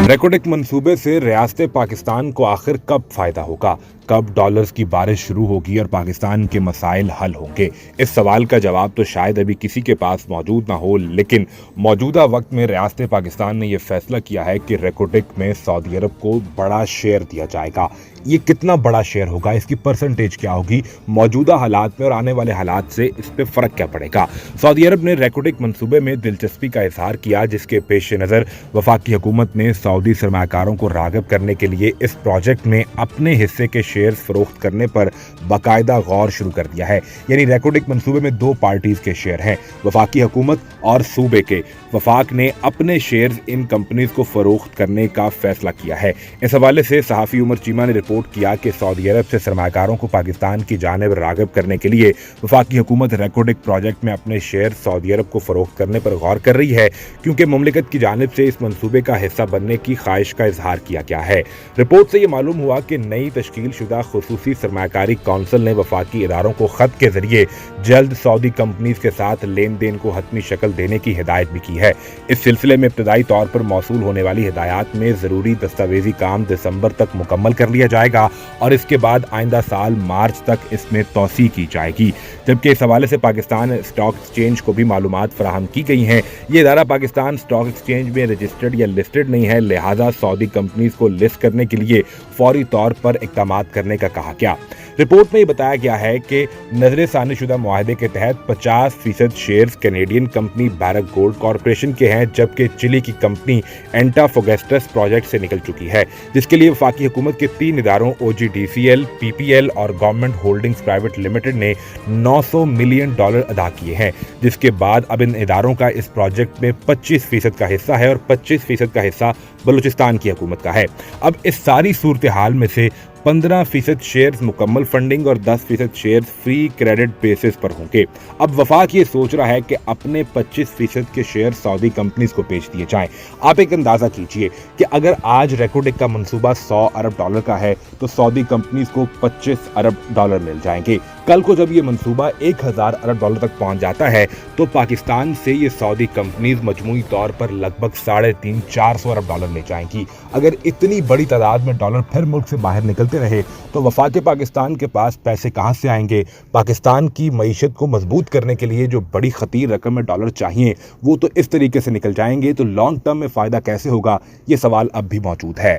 रेकोडेक मंसूबे से रियासत पाकिस्तान को आखिर कब फायदा होगा? कब डॉलर्स की बारिश शुरू होगी और पाकिस्तान के मसाइल हल होंगे? इस सवाल का जवाब तो शायद अभी किसी के पास मौजूद ना हो, लेकिन मौजूदा वक्त में रियासत पाकिस्तान ने यह फैसला किया है कि रेकोडेक में सऊदी अरब को बड़ा शेयर दिया जाएगा। ये कितना बड़ा शेयर होगा, इसकी परसेंटेज क्या होगी, मौजूदा हालात में और आने वाले हालात से इस पे फर्क क्या पड़ेगा? सऊदी अरब ने रेकोडेक मंसूबे में दिलचस्पी का इजहार किया, जिसके पेश नज़र वफाकी हुकूमत ने सऊदी सरमाकारों को राग़िब करने के लिए इस प्रोजेक्ट में अपने हिस्से के शेयर फरोख्त करने पर बाकायदा गौर शुरू कर दिया है। यानी रेकोडेक मंसूबे में दो पार्टीज के शेयर हैं, वफाकी हुकूमत और सूबे के। वफाक ने अपने शेयर्स इन कंपनीज को फरोख्त करने का फैसला किया है। इस हवाले से सहाफ़ी उमर चीमा ने रिपोर्ट किया कि सऊदी अरब से सरमाकारों को पाकिस्तान की जानिब राग़िब करने के लिए वफाकी हुकूमत रेकोडेक प्रोजेक्ट में अपने शेयर सऊदी अरब को फरोख्त करने पर गौर कर रही है, क्योंकि मुमलिकत की जानिब से इस मंसूबे का हिस्सा बनने की ख्वाहिश का इजहार किया गया है। रिपोर्ट से यह मालूम हुआ कि नई तश्कील शुदा खुसूसी सरमाकारी कौंसिल ने वफाकी इदारों को खत के जरिए जल्द सऊदी कंपनीज के साथ लेन देन को हतमी शक्ल देने की हिदायत भी की है। इस सिलसिले में इब्तदाई तौर पर मौसूल होने वाली हिदायत में जरूरी दस्तावेजी काम दिसंबर तक मुकम्मल कर लिया जाएगा और इसके बाद आइंदा साल मार्च तक इसमें तौसी की जाएगी। जबकि इस हवाले से पाकिस्तान स्टॉक एक्सचेंज को भी मालूमात फराहम की गई हैं। ये इदारा पाकिस्तान स्टॉक एक्सचेंज में रजिस्टर्ड या लिस्टेड नहीं है, लिहाजा सऊदी कंपनीज को लिस्ट करने के लिए फौरी तौर पर इक़दाम करने का कहा गया। रिपोर्ट में बताया गया है कि नजर सानी शुदा मुआहदे के तहत 50% shares Canadian company barrack gold corporation के हैं, जबकि चिली की कंपनी एंटाफोगेस्टस प्रोजेक्ट से निकल चुकी है, जिसके लिए वफाकी हुकूमत के 3 इदारों OGDCL, PPL और गवर्नमेंट होल्डिंग्स प्राइवेट लिमिटेड ने $900 मिलियन अदा किए हैं। जिसके बाद अब इन इदारों का इस प्रोजेक्ट में 25% का हिस्सा है और 25% का हिस्सा बलूचिस्तान की हुकूमत का है। अब इस सारी सूरत हाल में से 15% शेयर्स मुकम्मल फंडिंग और 10% शेयर्स फ्री क्रेडिट बेसिस पर होंगे। अब वफाक ये सोच रहा है कि अपने 25% के शेयर सऊदी कंपनीज को बेच दिए जाएं। आप एक अंदाजा कीजिए कि अगर आज रेकोडेक का मंसूबा $100 अरब का है तो सऊदी कंपनीज को $25 अरब मिल जाएंगे। कल को जब ये मंसूबा $1000 अरब तक पहुंच जाता है तो पाकिस्तान से ये सऊदी कंपनीज मजमूई तौर पर लगभग $350-400 अरब ले जाएंगी। अगर इतनी बड़ी तादाद में डॉलर फिर मुल्क से बाहर निकलते रहे तो वफाक पाकिस्तान के पास पैसे कहां से आएंगे? पाकिस्तान की मईशत को मजबूत करने के लिए जो बड़ी खतीर रकम में डॉलर चाहिए वो तो इस तरीके से निकल जाएंगे, तो लॉन्ग टर्म में फ़ायदा कैसे होगा? ये सवाल अब भी मौजूद है।